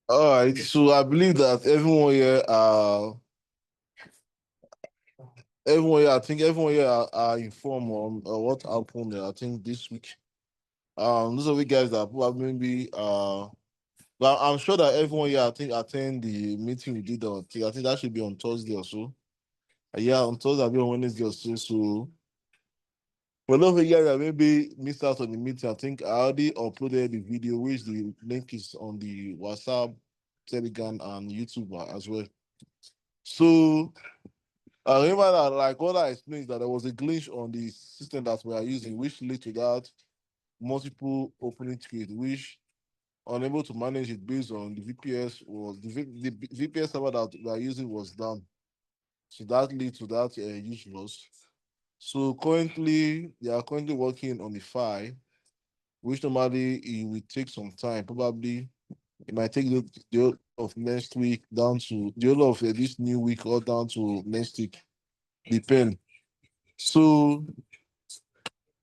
All right, so I believe that I think everyone here are informed on what happened. I think this week. Those are the guys that probably maybe but I'm sure that everyone here I think attend the meeting we did on. I think that should be on Thursday or so. Yeah, on Thursday, I'll be on Wednesday or so. So for those of you guys that maybe missed out on the meeting, I think I already uploaded the video, which the link is on the WhatsApp, Telegram, and YouTube as well. So I remember that, like what I explained, that there was a glitch on the system that we are using, which led to that multiple opening trade, which unable to manage it based on the VPS was the VPS server that we are using was down. So that led to that huge loss. So currently, they are currently working on the file, which normally it will take some time. Probably it might take the whole of next week down to the whole of this new week or down to next week. Depend. So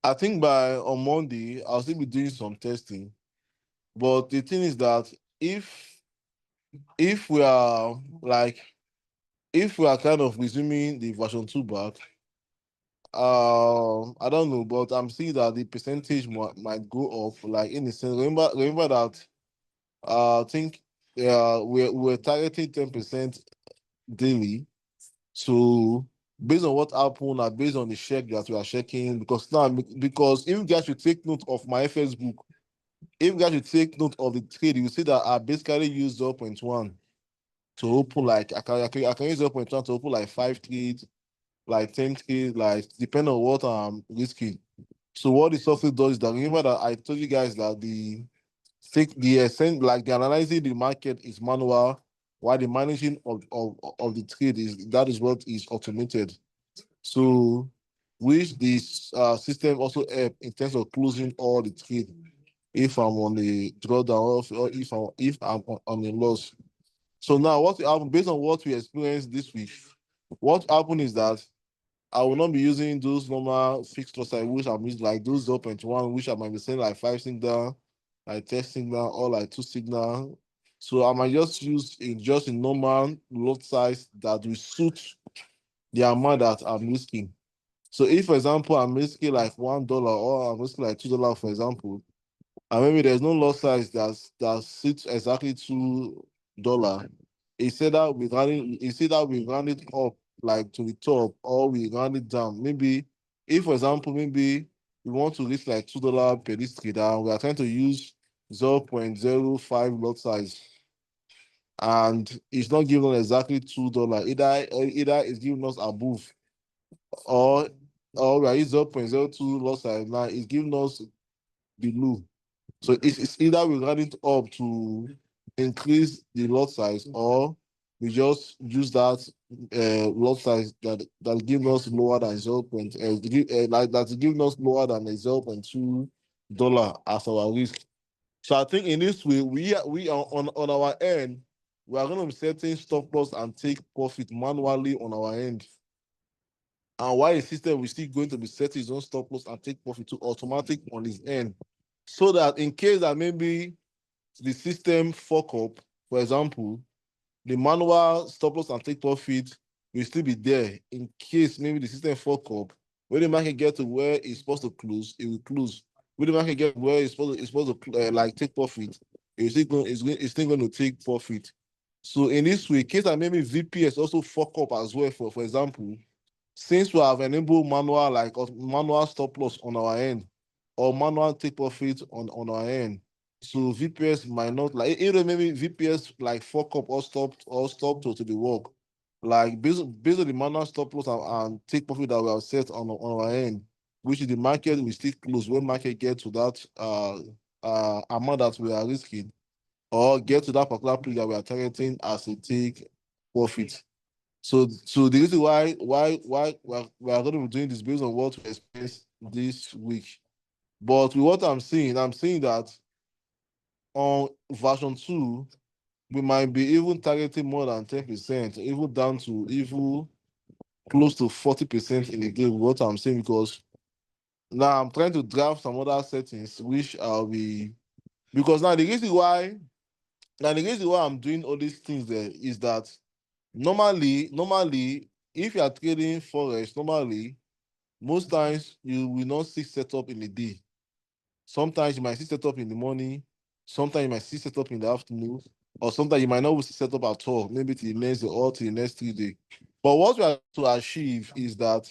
I think by on Monday I'll still be doing some testing. But the thing is that if we are like if we are kind of resuming the version 2 back, I don't know, but I'm seeing that the percentage might go up. Like in the sense, remember that I think we're targeting 10% daily. So based on what happened and based on the check that we are checking, because if you guys should take note of my FS book, if you guys should take note of the trade, you will see that I basically use 0.1 to open like I can use 0.1 to open like 5 trades, like 10 trades, like depending on what I'm risking. So what the software does is that remember that I told you guys that the analyzing the market is manual, while the managing of the trade is what is automated. So which this system also help in terms of closing all the trade if I'm on the drawdown or if I'm on a loss. So now what happened based on what we experienced this week, what happened is that I will not be using those normal fixed loss I wish I'm using like those 0.1, which I might be saying like 5 signal, like 10 signal, or like 2 signal. So I might just use a normal lot size that will suit the amount that I'm risking. So if, for example, I'm risking like $1 or I'm risking like $2, for example, and maybe there's no lot size that suits exactly $2. Instead that we round it up like to the top or we round it down. Maybe if, for example, maybe we want to reach like $2 per this trader, and we are trying to use 0.05 lot size, and it's not giving us exactly $2. Either it's giving us above or we are using 0.02 lot size now, it's giving us below. So it's either we run it up to increase the lot size, or we just use that lot size that gives us lower than like that's giving us lower than a $0.2 as our risk. So I think in this way we are on our end, we are going to be setting stop loss and take profit manually on our end. And while the system is still going to be setting its own stop loss and take profit to automatic on its end. So that in case that maybe the system fuck up, for example, the manual stop loss and take profit will still be there in case maybe the system fuck up. When the market get to where it's supposed to close, it will close. When the market get where it's supposed to like take profit, it's still going to take profit. So in this way, in case that maybe VPS also fuck up as well, for example, since we have enabled manual stop loss on our end or manual take profit on our end, so VPS might not like either maybe VPS like fuck up or stop to the work. Like based on the manual stop loss and take profit that we have set on our end, which is the market will still close when market get to that amount that we are risking, or get to that particular place that we are targeting as a take profit. So the reason why we are going to be doing this based on what we experienced this week. But with what I'm seeing that on version 2, we might be even targeting more than 10%, even down to even close to 40% in the game. What I'm saying, because now I'm trying to draft some other settings, which I'll be because now the reason why Now the reason why I'm doing all these things there is that normally, if you are trading forex, normally most times you will not see setup in the day. Sometimes you might see setup in the morning, sometimes you might see setup in the afternoon, or sometimes you might not see setup at all, maybe to the next day or to the next 3 days. But what we are to achieve is that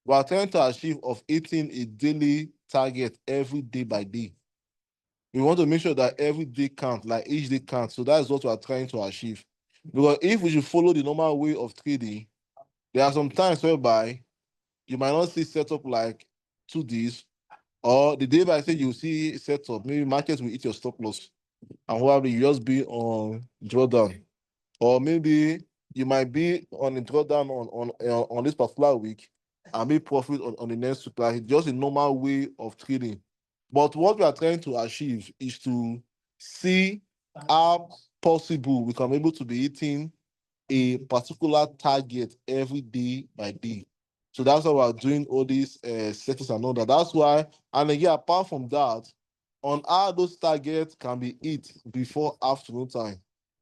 we are trying to achieve of hitting a daily target every day by day. We want to make sure that every day count, like each day counts. So that's what we are trying to achieve. Because if we should follow the normal way of trading, there are some times whereby you might not see setup like 2 days, or the day by say you see setup, maybe markets will hit your stop loss, and probably you just be on drawdown, or maybe you might be on a drawdown on this particular week and make profit on the next week. Like just a normal way of trading. But what we are trying to achieve is to see how possible we can be able to be hitting a particular target every day by day. So that's why we're doing all these settings and all that. That's why, and again, apart from that, on how those targets can be hit before afternoon time,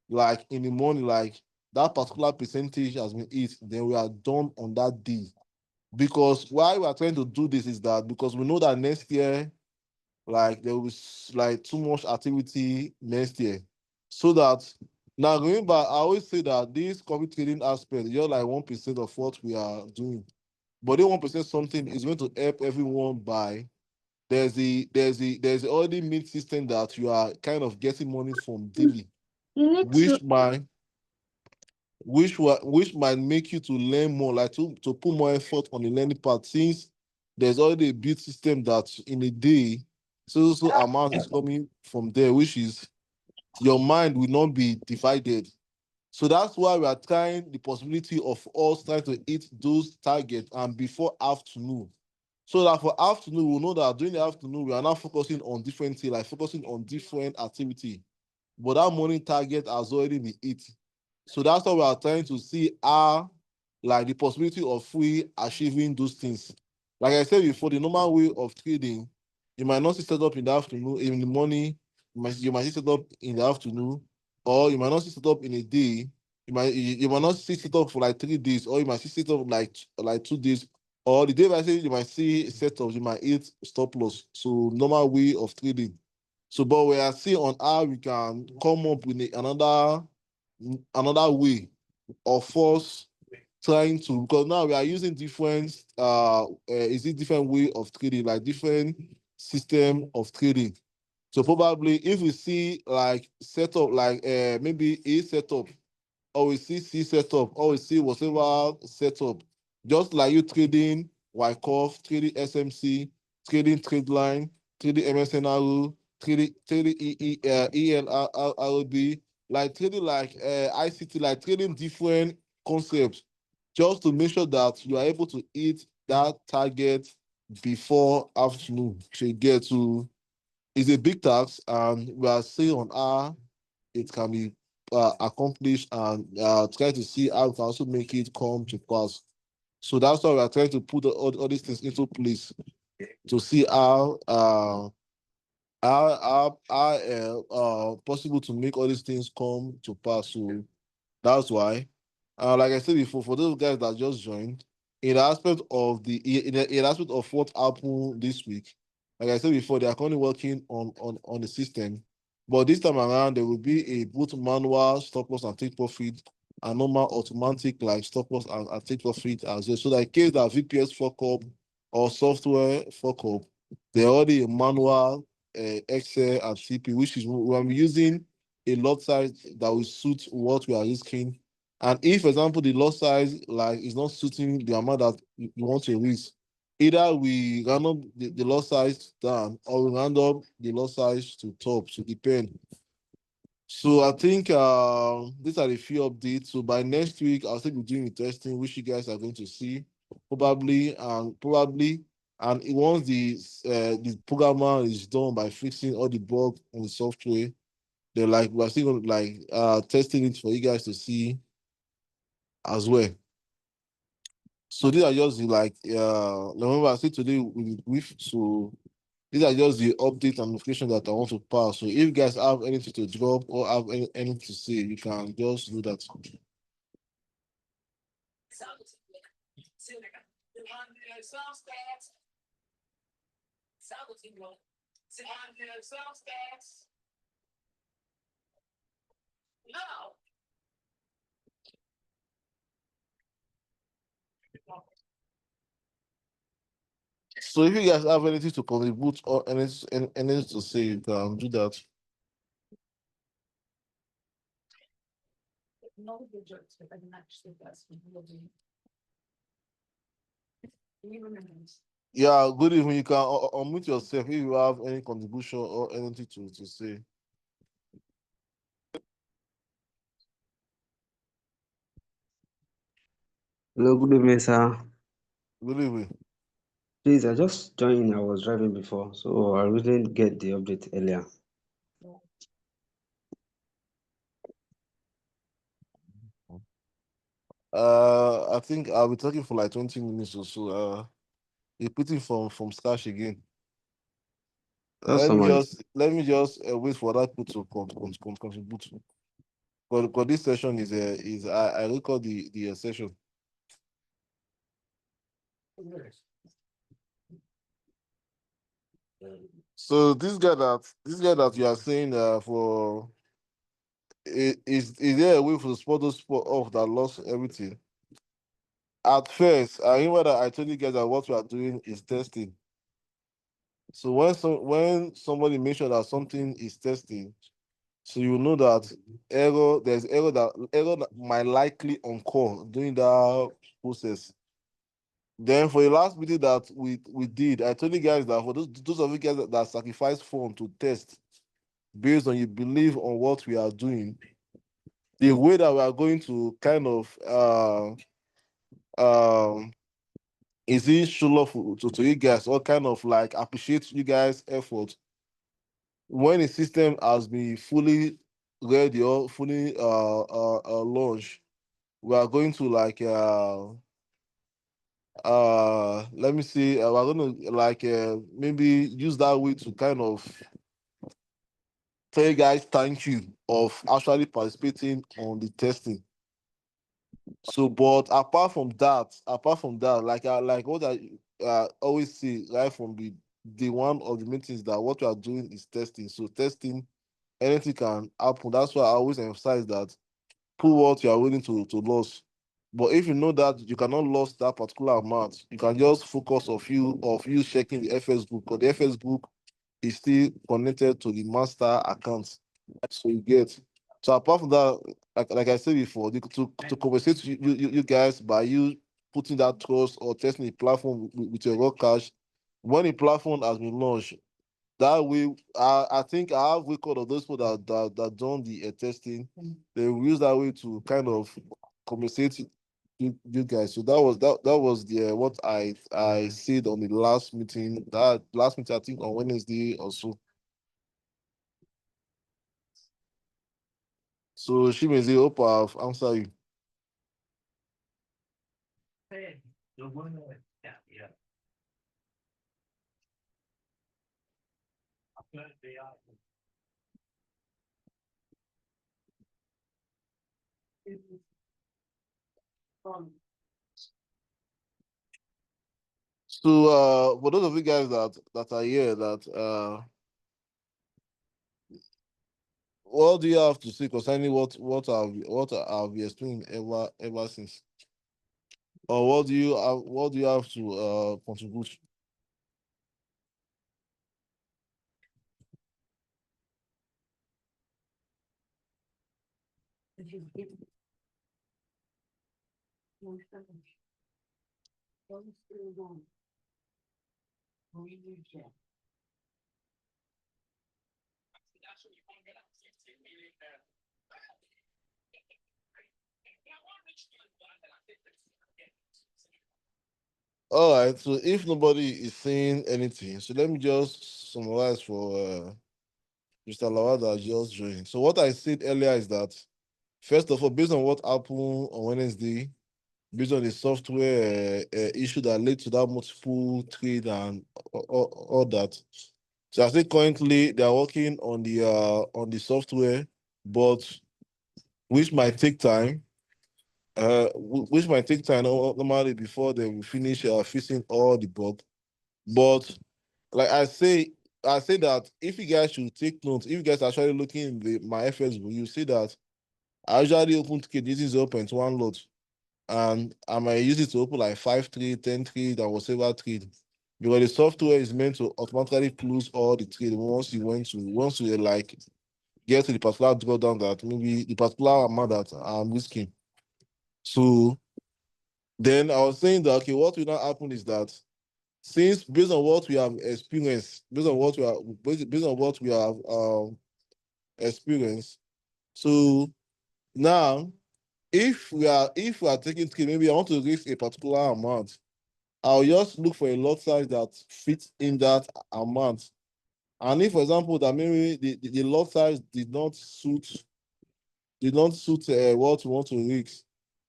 like in the morning, like that particular percentage has been hit, then we are done on that day. Because why we are trying to do this is that because we know that next year, like there was like too much activity next year. So that now remember, I always say that this copy trading aspect, you're like 1% of what we are doing. But the 1% something is going to help everyone by there's already mid system that you are kind of getting money from daily, You need to. which might which might make you to learn more, like to put more effort on the learning part, since there's already a build system that in a day, so amount is coming from there, which is your mind will not be divided. So that's why we are trying the possibility of us trying to hit those targets and before afternoon. So that for afternoon, we know that during the afternoon, we are now focusing on different things, like focusing on different activity. But that morning target has already been hit. So that's why we are trying to see how, like, the possibility of we achieving those things. Like I said before, the normal way of trading, you might not see set up in the afternoon, in the morning, you might see set up in the afternoon, or you might not see set up in a day. You might not see set up for like 3 days, or you might see set up like 2 days, or the day by say you might see setups, you might hit stop loss. So normal way of trading. So, but we are seeing on how we can come up with another way of us trying to, because now we are using different is it different way of trading, like different system of trading. So probably if we see like setup, like maybe A setup, or we see C setup, or we see whatever setup, just like you trading Wyckoff, trading SMC, trading Tradeline, trading MSNRU, trading ELRB, like trading like ICT, like trading different concepts, just to make sure that you are able to hit that target before afternoon to get to. It's a big task, and we are seeing on how it can be accomplished, and try to see how we can also make it come to pass. So that's why we are trying to put all these things into place to see how possible to make all these things come to pass. So that's why, like I said before, for those guys that just joined, in the aspect of in the aspect of what happened this week, like I said before, they are currently working on the system, but this time around there will be a both manual stop loss and take profit, and normal automatic like stop loss and take profit as well. So that in case that VPS fuck up or software fuck up, they already a manual Excel and CP, which is when we're using a lot size that will suit what we are risking. And if, for example, the lot size like is not suiting the amount that you want to risk, either we round up the lot size down, or we round up the lot size to top, to depend. So I think these are the few updates. So by next week, I'll still be doing the testing, which you guys are going to see probably. And once the programmer is done by fixing all the bugs on the software, they're like we're still gonna like testing it for you guys to see as well. So these are just like remember I said today with so these are just the update and notification that I want to pass. So if you guys have anything to drop or have anything to say, you can just do that. So if you guys have anything to contribute or anything to say, you can do that. Yeah, good evening. You can unmute yourself if you have any contribution or anything to say. Hello, good evening, sir. Good evening. Please, I just joined. I was driving before, so I really didn't get the update earlier. I think I'll be talking for like 20 minutes or so. Repeating from scratch again. That's Let me just wait for that people to contribute. Because this session is I record the session. So this guy that you are saying for is there a way for the sport off that lost everything? At first, I remember that I told you guys that what we are doing is testing. So when somebody mentioned that something is testing, so you know that error that might likely occur during that process. Then for the last meeting that we did, I told you guys that for those of you guys that sacrifice phone to test based on you believe on what we are doing, the way that we are going to kind of um is it show love to you guys or kind of like appreciate you guys' effort when the system has been fully ready or fully launched. We are going to like let me see, we're going to like maybe use that way to kind of tell you guys thank you of actually participating on the testing. So, but apart from that, like what I always say right from the one of the meetings that what we are doing is testing. So testing, anything can happen. That's why I always emphasize that put what you are willing to lose. But if you know that you cannot lose that particular amount, you can just focus of you checking the FS book, because the FS book is still connected to the master account. So you get. So apart from that, like I said before, to compensate you guys by you putting that trust or testing the platform with your raw cash, when the platform has been launched, that way, I think I have record of those people that done the testing. They will use that way to kind of compensate you guys. So that was the what I said on the last meeting. That last meeting I think on Wednesday or so. So she may say, hope I've answered you. So for those of you guys that are here that what do you have to say concerning what I've explained ever since? Or what do you have to contribute? All right, so if nobody is saying anything, so let me just summarize for Mr. Lawal that just joined. So what I said earlier is that first of all, based on what happened on Wednesday, based on the software issue that led to that multiple trade and all that, So I say currently they are working on the software, but which might take time. Which might take time normally before they will finish fixing all the bug. But like I say that if you guys should take notes, if you guys are actually looking in my FS book, you see that I usually open ticket using 0.1 load, and I might use it to open like 5 trade, 10 trade, and whatever trade. Because the software is meant to automatically close all the trade once you like get to the particular drawdown that maybe the particular amount that I'm risking. So then I was saying that okay, what will now happen is that since based on what we have experienced, based on what we have experienced, so now if we are taking trade, maybe I want to risk a particular amount, I'll just look for a lot size that fits in that amount. And if, for example, that maybe the lot size did not suit what we want to risk,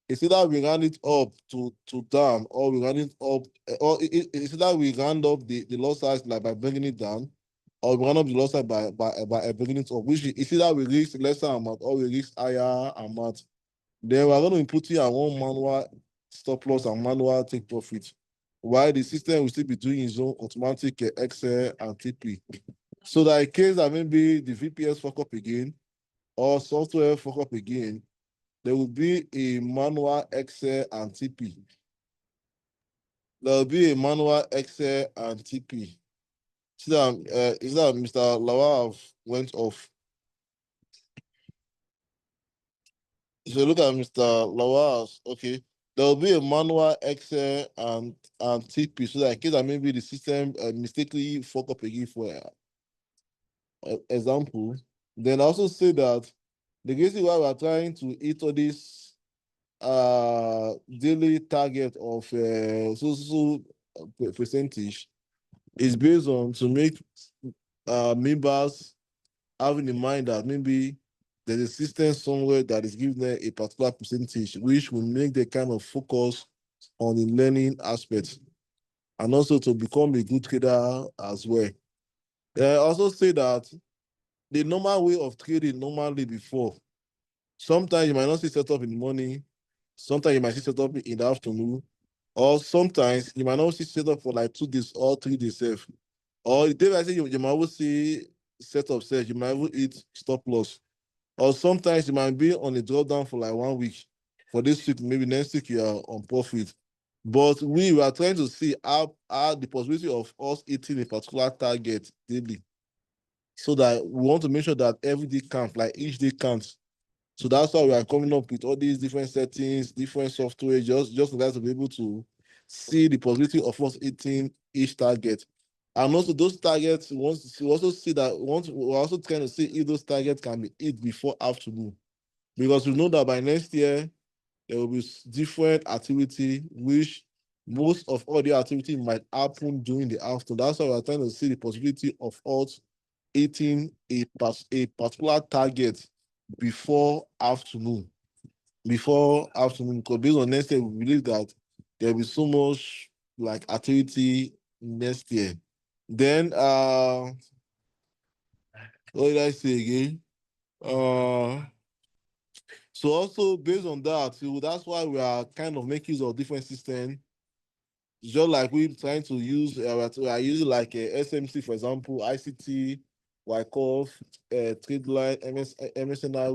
it's either we round it up to down, or we round it up, or it's either we round up the lot size like by bringing it down, or we round up the lot size by bringing it up, which is either we risk lesser amount or we risk higher amount. Then we're going to input here one manual stop loss and manual take profit, while the system will still be doing its own automatic Excel and TP. So that in case that maybe the VPS fuck up again or software fuck up again, there will be a manual Excel and TP. There will be a manual Excel and TP. Is that Mr. Lawal went off? If you look at Mr. Lawal's, okay, there will be a manual Excel and TP, so that in case that maybe the system mistakenly fuck up again for example, then I also say that the reason why we are trying to hit all this daily target of percentage is based on to make members having in mind that maybe there's a system somewhere that is giving them a particular percentage, which will make them kind of focus on the learning aspect and also to become a good trader as well. I also say that the normal way of trading normally before, sometimes you might not see set up in the morning, sometimes you might see set up in the afternoon, or sometimes you might not see set up for like 2 days or 3 days safe. Or the day I say you might always see set up safe, you might even eat stop loss. Or sometimes you might be on a drawdown for like 1 week. For this week, maybe next week you are on profit. But we are trying to see how the possibility of us hitting a particular target daily. So that we want to make sure that every day counts, like each day counts. So that's why we are coming up with all these different settings, different software, just to be able to see the possibility of us hitting each target. And also those targets, once you also see that once we're also trying to see if those targets can be hit before afternoon. Because we know that by next year there will be different activity, which most of all the activity might happen during the afternoon. That's why we're trying to see the possibility of us hitting a particular target before afternoon. Before afternoon, because based on next year, we believe that there'll be so much like activity next year. Then what did I say again? Uh so also based on that, so that's why we are kind of making use of different systems. Just like we trying to use, we are using like a SMC, for example, ICT, Wyckoff, Tradeline, MSNI,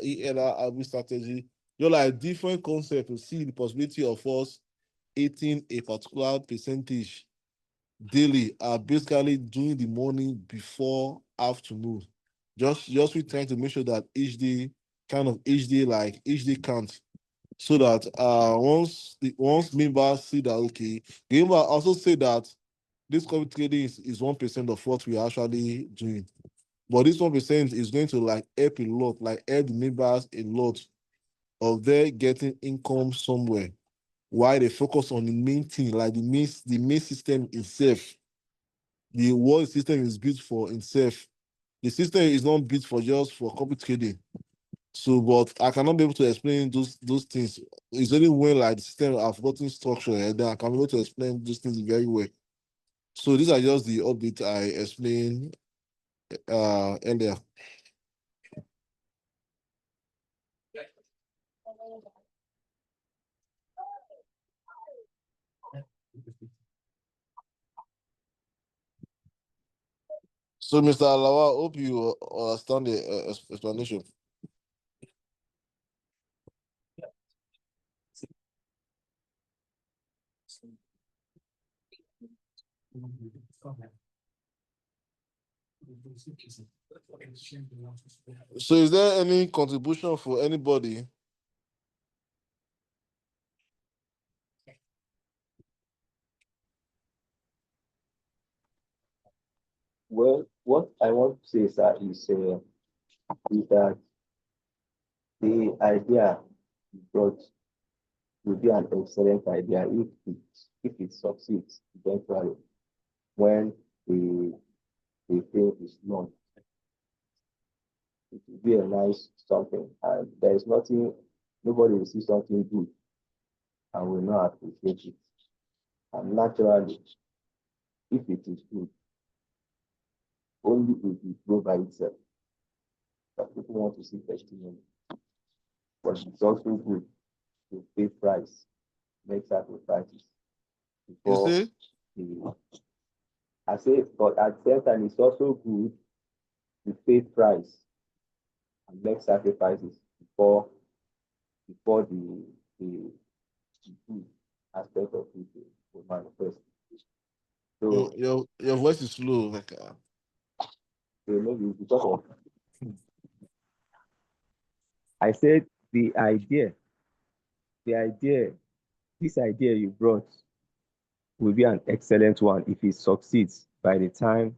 ELR, strategy. You're like different concepts to see the possibility of us hitting a particular percentage daily, basically during the morning before afternoon. Just we trying to make sure that each day counts, so that once members see that okay, the member also say that this copy trading is 1% of what we are actually doing. But this 1% is going to like help a lot, like help the members a lot of their getting income somewhere. Why they focus on the main thing, like the main system itself, the world system is built for itself. The system is not built for just for copy trading. So, but I cannot be able to explain those things. It's only when like the system have gotten structure, and then I can be able to explain those things very well. So these are just the updates I explained earlier. So, Mr. Alawa, hope you understand the explanation. So, is there any contribution for anybody? Well, what I want to say, sir, is that the idea you brought will be an excellent idea if it succeeds eventually when the thing is launched. It will be a nice something, and there is nothing, nobody will see something good and will not appreciate it. And naturally, if it is good, only it will grow by itself. But people want to see testimony. But it's also good to pay price, make sacrifices You before see? the. I say, but at the same time, it's also good to pay price and make sacrifices before the good aspect of it will manifest. So, Your voice is slow. Like, maybe because of I said the idea, this idea you brought will be an excellent one if it succeeds by the time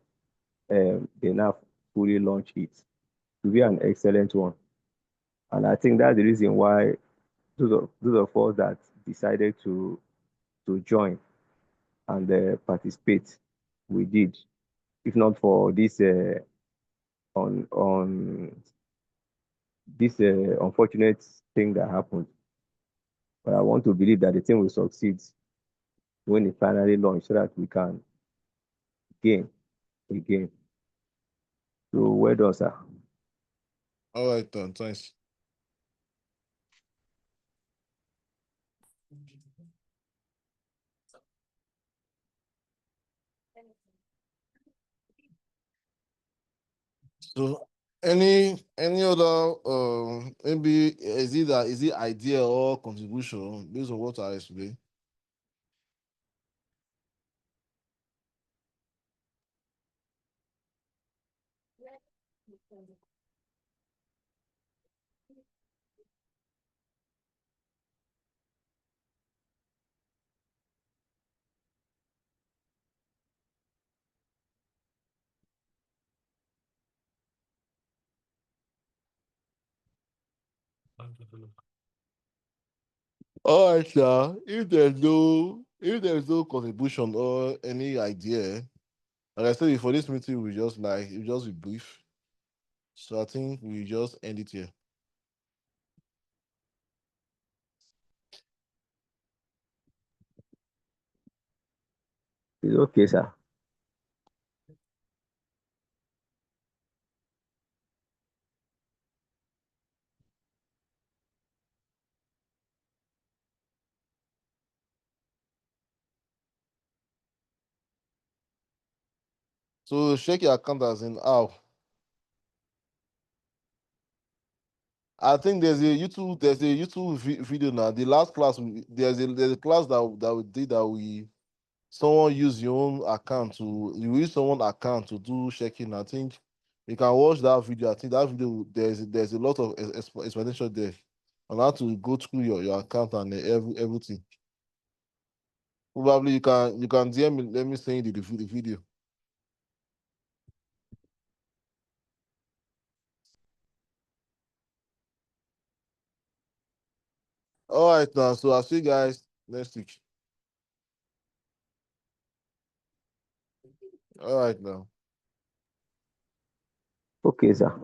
they now fully launch it. It will be an excellent one. And I think that's the reason why those of us that decided to join and participate, we did. If not for this on this unfortunate thing that happened, but I want to believe that the thing will succeed when it finally launch so that we can gain again. So well done, sir. all right, then, thanks. So, any other maybe is it idea or contribution based on what I explained? All right, sir. If there's no contribution or any idea, like I said before, this meeting we just be brief. So I think we just end it here. It's okay, sir. So check your account as in how. I think there's a YouTube video now. The last class there's a class that we did that someone use your own account to you use someone account to do checking. I think you can watch that video. I think that video there's a lot of explanation there on how to go through your account and everything. Probably you can DM me, let me send you the video. All right now. So I'll see you guys next week. All right now. Okay, sir.